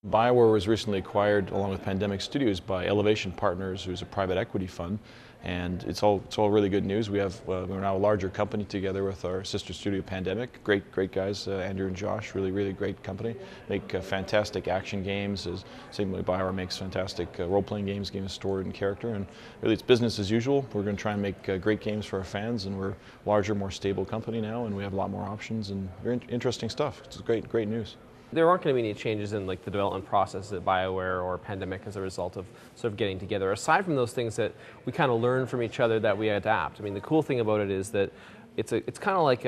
Bioware was recently acquired, along with Pandemic Studios, by Elevation Partners, who's a private equity fund, and it's all really good news. We're now a larger company together with our sister studio, Pandemic. Great guys, Andrew and Josh. Really great company. Make fantastic action games. Same way Bioware makes fantastic role-playing games, game of story and character. And really, it's business as usual. We're going to try and make great games for our fans, and we're a larger, more stable company now, and we have a lot more options and very interesting stuff. It's great news. There aren't going to be any changes in like the development process at Bioware or Pandemic as a result of sort of getting together, aside from those things that we kind of learn from each other that we adapt. I mean, the cool thing about it is that it's kind of like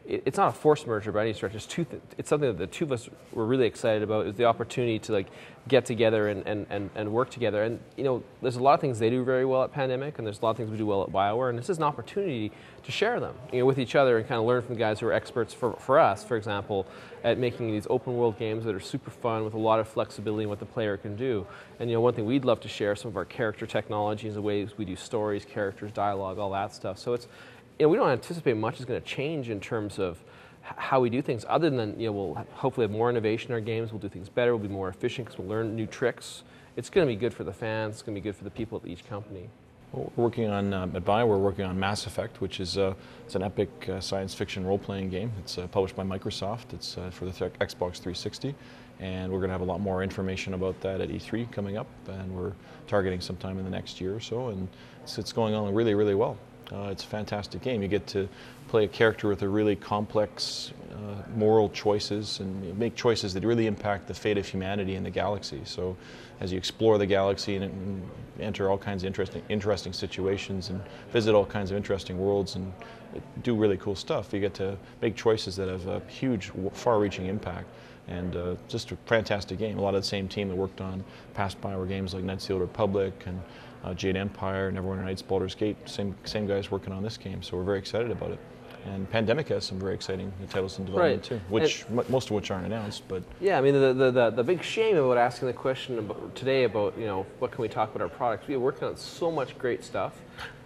it's not a forced merger by any stretch. It's something that the two of us were really excited about, is the opportunity to like get together and work together. And you know, there's a lot of things they do very well at Pandemic, and there's a lot of things we do well at Bioware, and this is an opportunity to share them, you know, with each other and kind of learn from the guys who are experts for us, for example, at making these open world games that are super fun with a lot of flexibility in what the player can do. And you know, one thing we'd love to share some of our character technologies, the ways we do stories, characters, dialogue, all that stuff. So it's, you know, we don't anticipate much is going to change in terms of how we do things, other than, you know, we'll hopefully have more innovation in our games, we'll do things better, we'll be more efficient because we'll learn new tricks. It's going to be good for the fans, it's going to be good for the people at each company. Well, we're working on, at Bioware, we're working on Mass Effect, which is it's an epic science fiction role-playing game. It's published by Microsoft. It's for the Xbox 360, and we're going to have a lot more information about that at E3 coming up, and we're targeting sometime in the next year or so, and it's going on really well. It's a fantastic game. You get to play a character with a really complex moral choices, and make choices that really impact the fate of humanity in the galaxy. So as you explore the galaxy and enter all kinds of interesting situations and visit all kinds of interesting worlds and do really cool stuff, you get to make choices that have a huge, far-reaching impact. And just a fantastic game. A lot of the same team that worked on past Bioware games like Knights of the Old Republic and Jade Empire, Neverwinter Nights, Baldur's Gate, same guys working on this game, so we're very excited about it. And Pandemic has some very exciting titles in development too, which most of which aren't announced. But yeah, I mean, the big shame about asking the question today about, you know, what can we talk about our products? We're working on so much great stuff,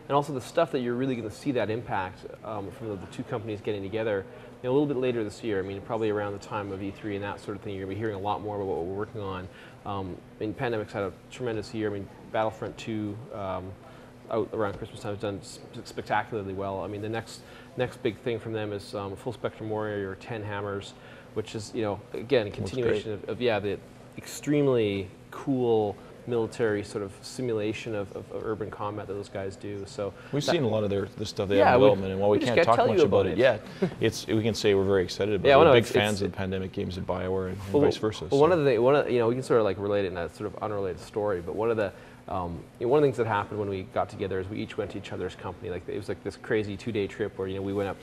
and also the stuff that you're really going to see that impact from the two companies getting together. You know, a little bit later this year. I mean, probably around the time of E3 and that sort of thing, you're going to be hearing a lot more about what we're working on. I mean, Pandemic's had a tremendous year. I mean, Battlefront 2 out around Christmas time has done spectacularly well. I mean, the next big thing from them is Full Spectrum Warrior 10 Hammers, which is, you know, again, a continuation of the extremely cool military sort of simulation of urban combat that those guys do. So we've seen a lot of the stuff they have in development, and while we can't talk much about it yet, we can say we're very excited about it. We're big fans of the Pandemic games at Bioware and vice versa. Well, one of the you know, we can sort of like relate it in that sort of unrelated story, but one of the one of the things that happened when we got together is we each went to each other's company. Like, it was like this crazy 2-day trip where, you know, we went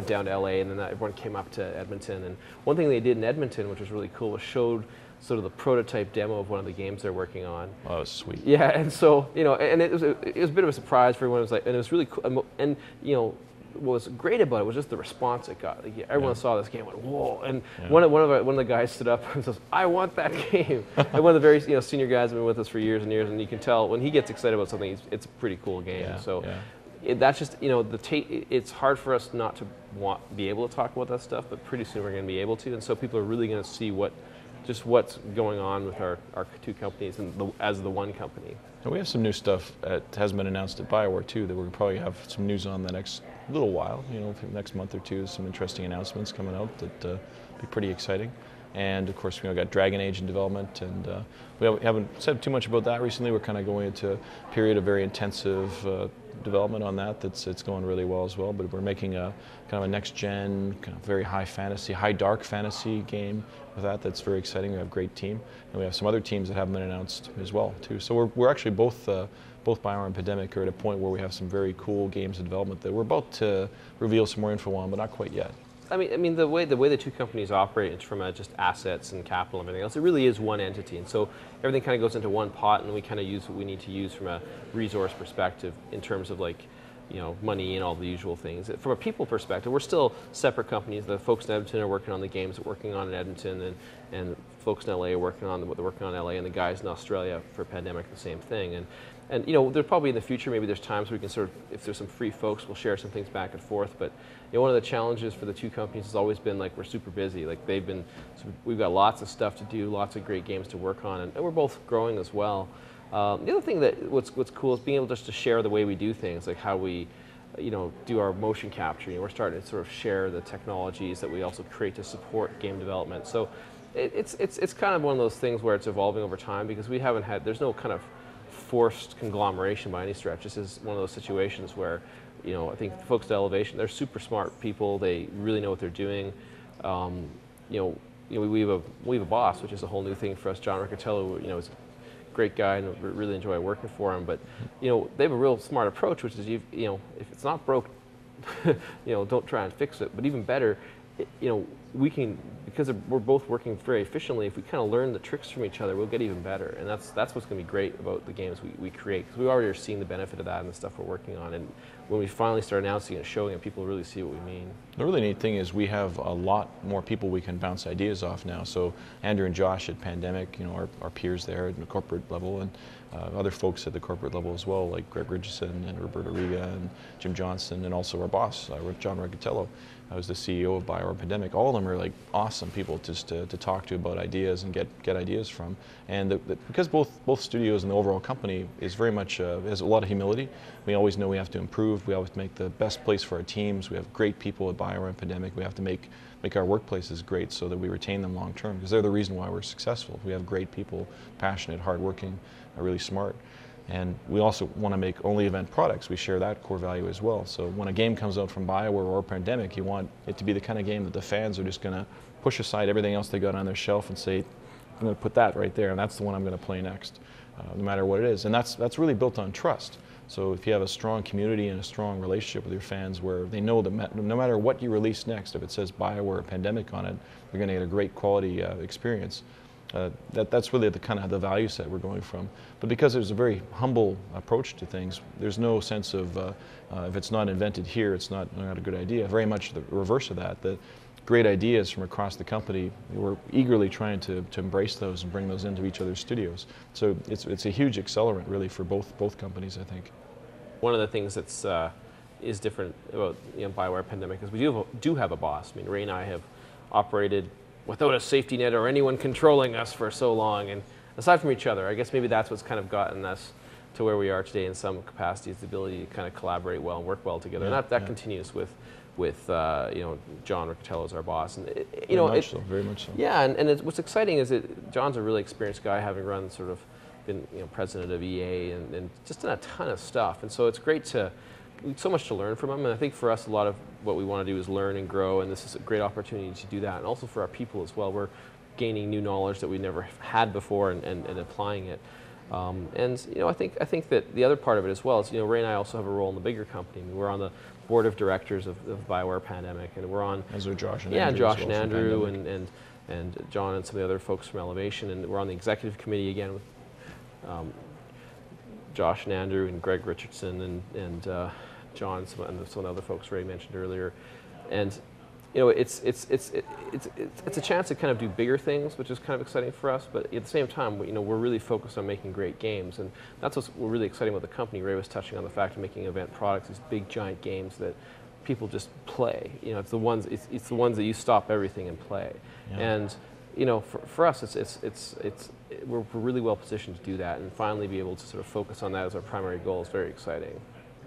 down to LA, and then everyone came up to Edmonton. And one thing they did in Edmonton, which was really cool, was showed sort of the prototype demo of one of the games they're working on. Oh, sweet. Yeah, and so, you know, and it was a bit of a surprise for everyone. It was like, and it was really cool. And you know, what was great about it was just the response it got. Like, everyone saw this game and went, whoa! And one of the guys stood up and says, "I want that game." And one of the very, you know, senior guys have been with us for years and years, and you can tell when he gets excited about something, it's a pretty cool game. That's just, you know, it's hard for us not to be able to talk about that stuff, but pretty soon we're going to be able to, and so people are really going to see what's going on with our two companies and as the one company. And we have some new stuff that hasn't been announced at Bioware too that we'll probably have some news on the next little while. You know, for the next month or two, some interesting announcements coming out that be pretty exciting. And of course, we've got Dragon Age in development, and we haven't said too much about that recently. We're kind of going into a period of very intensive development on that. It's going really well as well. But we're making a kind of a next-gen, kind of very high dark fantasy game with that. That's very exciting. We have a great team, and we have some other teams that haven't been announced as well too. So we're actually both Bioware and Pandemic are at a point where we have some very cool games in development that we're about to reveal some more info on, but not quite yet. I mean, the way the two companies operate, it's from just assets and capital and everything else. It really is one entity, and so everything kind of goes into one pot, and we kind of use what we need to use from a resource perspective in terms of, like, you know, money and all the usual things. From a people perspective, we're still separate companies. The folks in Edmonton are working on the games that we're working on in Edmonton, and folks in LA are working on what they're working on in LA, and the guys in Australia for Pandemic the same thing. And And you know, there's probably in the future, maybe there's times where we can sort of, if there's some free folks, we'll share some things back and forth. But you know, one of the challenges for the two companies has always been like we're super busy. Like we've got lots of stuff to do, lots of great games to work on, and we're both growing as well. The other thing that what's cool is being able just to share the way we do things, like how we, you know, do our motion capture. You know, we're starting to sort of share the technologies that we also create to support game development. So it's kind of one of those things where it's evolving over time because we haven't had, there's no kind of forced conglomeration by any stretch. This is one of those situations where, you know, I think the folks at Elevation, they're super smart people. They really know what they're doing. You know, we have a boss, which is a whole new thing for us. John Riccatello, you know, is a great guy, and we really enjoy working for him. But you know, they have a real smart approach, which is you know, if it's not broke, you know, don't try and fix it. But even better, you know, we can, because we're both working very efficiently, if we kind of learn the tricks from each other, we'll get even better. And that's what's going to be great about the games we create, because we already are seeing the benefit of that in the stuff we're working on. And when we finally start announcing and showing it, people really see what we mean. The really neat thing is we have a lot more people we can bounce ideas off now. So Andrew and Josh at Pandemic, you know, our peers there at the corporate level, and other folks at the corporate level as well, like Greg Richardson and Roberto Riga and Jim Johnson, and also our boss, John Riccatello, who's the CEO of Bioware Pandemic. All of them are like awesome people just to talk to about ideas and get ideas from. And because both studios and the overall company is very much has a lot of humility. We always know we have to improve. We always make the best place for our teams. We have great people at Bioware and Pandemic. We have to make our workplaces great so that we retain them long term, because they're the reason why we're successful. We have great people, passionate, hardworking, really smart. And we also want to make only event products. We share that core value as well. So when a game comes out from Bioware or Pandemic, you want it to be the kind of game that the fans are just going to push aside everything else they got on their shelf and say, I'm going to put that right there, and that's the one I'm going to play next, no matter what it is. And that's really built on trust. So if you have a strong community and a strong relationship with your fans where they know that no matter what you release next, if it says Bioware or Pandemic on it, you're going to get a great quality experience. That's really the kind of the value set we're going from. But because there's a very humble approach to things, there's no sense of if it's not invented here, it's not a good idea. Very much the reverse of that. The great ideas from across the company, we're eagerly trying to embrace those and bring those into each other's studios. So it's a huge accelerant really for both companies, I think. One of the things that's is different about, you know, Bioware Pandemic is we do have a boss. I mean, Ray and I have operated without a safety net or anyone controlling us for so long, and aside from each other, I guess maybe that's what's kind of gotten us to where we are today in some capacity, is the ability to kind of collaborate well and work well together. Yeah, and that continues with you know, John Riccatello as our boss, and very much so. Yeah, and what's exciting is that John's a really experienced guy, having run sort of been, you know, president of EA and just done a ton of stuff, and so it's great to. So much to learn from him, and I think for us a lot of what we want to do is learn and grow, and this is a great opportunity to do that, and also for our people as well. We're gaining new knowledge that we never had before and applying it. And you know, I think that the other part of it as well is, you know, Ray and I also have a role in the bigger company. I mean, we're on the board of directors of Bioware Pandemic, and we're on, as are Josh and yeah, Andrew, Josh as and well Andrew and John and some of the other folks from Elevation, and we're on the executive committee again with Josh and Andrew and Greg Richardson and John and some of the other folks Ray mentioned earlier. And you know, it's a chance to kind of do bigger things, which is kind of exciting for us. But at the same time, you know, we're really focused on making great games, and that's what's really exciting about the company. Ray was touching on the fact of making event products, these big giant games that people just play. You know, it's the ones that you stop everything and play. Yeah. And you know, for us, we're really well positioned to do that, and finally be able to sort of focus on that as our primary goal is very exciting.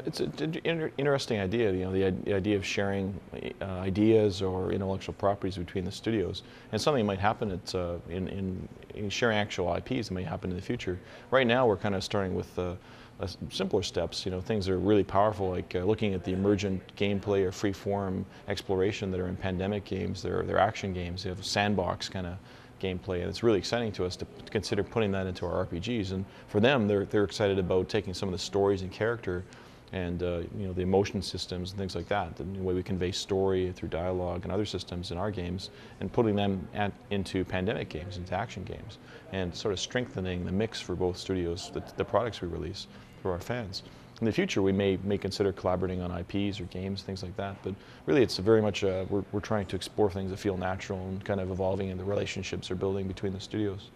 It's an interesting idea, you know, the idea of sharing ideas or intellectual properties between the studios. And something might happen in sharing actual IPs that may happen in the future. Right now, we're kind of starting with simpler steps. You know, things that are really powerful, like looking at the emergent gameplay or free-form exploration that are in Pandemic games. They're action games. They have sandbox kind of gameplay, and it's really exciting to us to consider putting that into our RPGs. And for them, they're excited about taking some of the stories and character and you know, the emotion systems and things like that, the way we convey story through dialogue and other systems in our games, and putting them into Pandemic games, into action games, and sort of strengthening the mix for both studios, the products we release for our fans. In the future, we may consider collaborating on IPs or games, things like that, but really it's very much, we're trying to explore things that feel natural and kind of evolving in the relationships they're building between the studios.